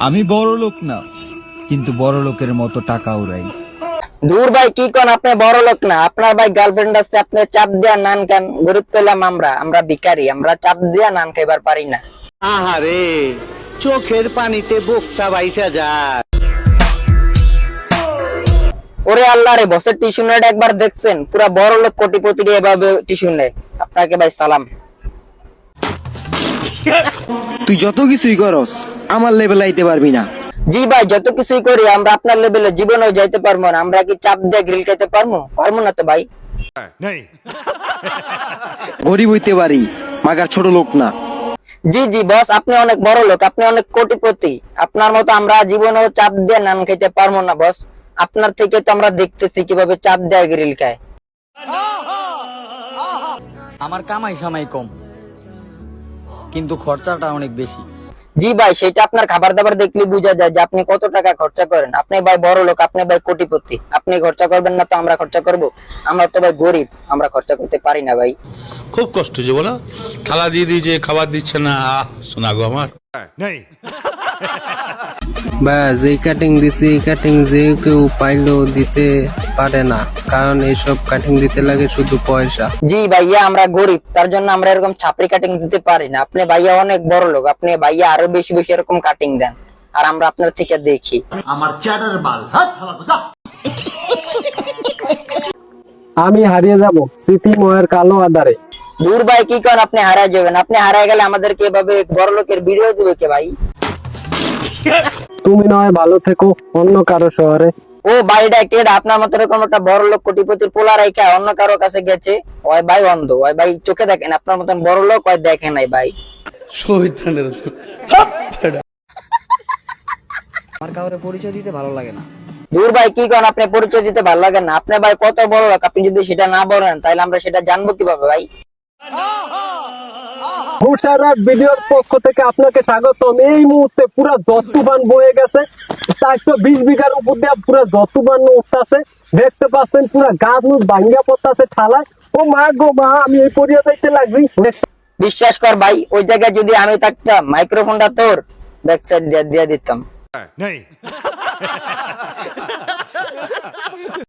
আমি বড় লোক না, কিন্তু বড় লোকের মতো টাকা উড়াই। দূর ভাই কি কোন, আপনি বড় লোক না, আপনার ভাই গার্লফ্রেন্ড আছে, আপনি চাপ দিয়া নান খান। গরিব তোলাম আমরা ভিখারি, আমরা চাপ দিয়া নান খাইবার পারি না। আহারে, চোখের পানিতে বোকটা বাইসা যায়। ওরে আল্লাহ রে, বসের টিস্যু নেট একবার দেখছেন? পুরা বড় লোক কোটিপতি এভাবে টিস্যু নেয়। আপনাকে ভাই সালাম। তুই যত কিছুই করস আমার লেভেল আইতে পারবি না। জি ভাই, যত কিছুই করি আমরা আপনার লেভেলে জীবনেও যাইতে পারবো না। আমরা কি চাপ দিয়ে গ্রিল খাইতে পারবো? পারবো না তো ভাই। গরিব হইতে পারি, মাগার ছোট লোক না। জি জি বস, আপনি অনেক বড় লোক, আপনি অনেক কোটিপতি। আপনার মতো আমরা জীবনেও চাপ দিয়ে নান খাইতে পারবো না বস। আপনার থেকে তো আমরা দেখতেছি কিভাবে চাপ দেয় গ্রিল খায়। আমার কামাই সামাই কম, কিন্তু খরচাটা অনেক বেশি। জি ভাই, সেটা আপনার খাবার দাবার দেখলে বোঝা যায় যে আপনি কত টাকা খরচা করেন। আপনি ভাই বড় লোক, আপনি ভাই কোটিপতি, আপনি খরচা করবেন না তো আমরা খরচা করব? আমরা তো ভাই গরিব, আমরা খরচা করতে পারি না ভাই। খুব কষ্ট যে বলো, থালা দিয়ে দিয়েছে, খাবার দিচ্ছে না। শোনা গো আমার বা যেই কাটিং দিছি এই কাটিং যে কেউ পাইলেও দিতে পারে না, কারণ এইসব কাটিং দিতে লাগে শুধু পয়সা। জি ভাইয়া, আমরা গরিব, তার জন্য আমরা এরকম ছাপড়ি কাটিং দিতে পারি না। আপনি ভাইয়া অনেক বড় লোক, আপনি ভাইয়া আরো বেশি বেশি এরকম কাটিং দেন, আর আমরা আপনার থেকে দেখি। আমি হারিয়ে যাব স্মৃতিময়ের কালো আধারে। দূর ভাই কি করেন, আপনি হারায় যাবেন। আপনি হারায় গেলে আমাদেরকে এভাবে বড় লোকের ভিডিও দিবে কে ভাই? তুমি নয় ভালো থেকো অন্য কারো শহরে। ও ভাইটা কেডা? আপনার মতো এরকম একটা বড় লোক কোটিপতির পোলা রাইখা অন্য কারো কাছে গেছে? ওই ভাই অন্ধ, ওই ভাই চোখে দেখেন। আপনার মতন বড় লোক ওই দেখে নাই ভাই। আমার কাউরে পরিচয় দিতে ভালো লাগে না। দূর ভাই কি করেন, আপনি পরিচয় দিতে ভালো লাগে না? আপনি ভাই কত বড় লোক, আপনি যদি সেটা না বলেন তাহলে আমরা সেটা জানবো কিভাবে ভাই? হুশারাত ভিডিওর পক্ষ থেকে আপনাকে স্বাগতম। এই মুহূর্তে পুরা যত্তুবান বয়ে গেছে, 420 বিঘার উপর দিয়ে পুরা যত্তুবান উঠতেছে। দেখতে পাচ্ছেন পুরা গাছ মুখ ভাঙ্গা পড়তেছে ঠালায়। ও মা গো মা, আমি এই পরিয়া যাইতে লাগছি। বিশ্বাস কর ভাই, ওই জায়গায় যদি আমি থাকতাম মাইক্রোফোনটা তোর ব্যাক সাইড দিয়ে দিতাম।